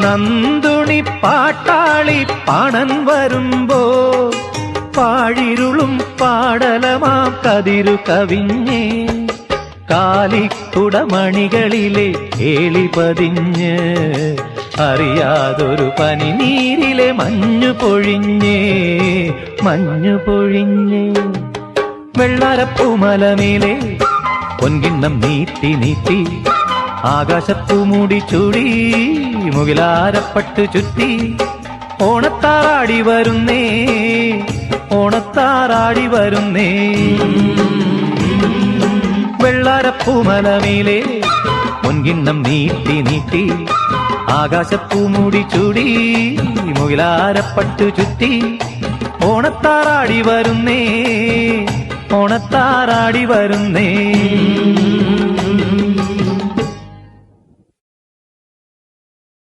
നന്ദുണി പാട്ടാളി പാണൻ വരുമ്പോ പാഴിരുളും പാടലമാം കതിരു കവിഞ്ഞേ കാലിക്കുടമണികളിലെ കേളി പതിഞ്ഞ് അറിയാതൊരു പനിനീരിലെ മഞ്ഞു പൊഴിഞ്ഞേ വെള്ളാരപ്പൂമലമേലെ പൊൻകിണ്ണം നീട്ടി നീട്ടി ആകാശപ്പൂമൂടി ചൂടി മുകിലാരപ്പട്ട് ചുറ്റി ഓണത്താറാടി വരുന്നേ വെള്ളാരപ്പൂമലമേലെ പൊൻകിണ്ണം നീട്ടി നീട്ടി ആകാശപ്പൂമൂടി ചൂടി മുകിലാരപ്പട്ട് ചുറ്റി ഓണത്താറാടി വരുന്നേ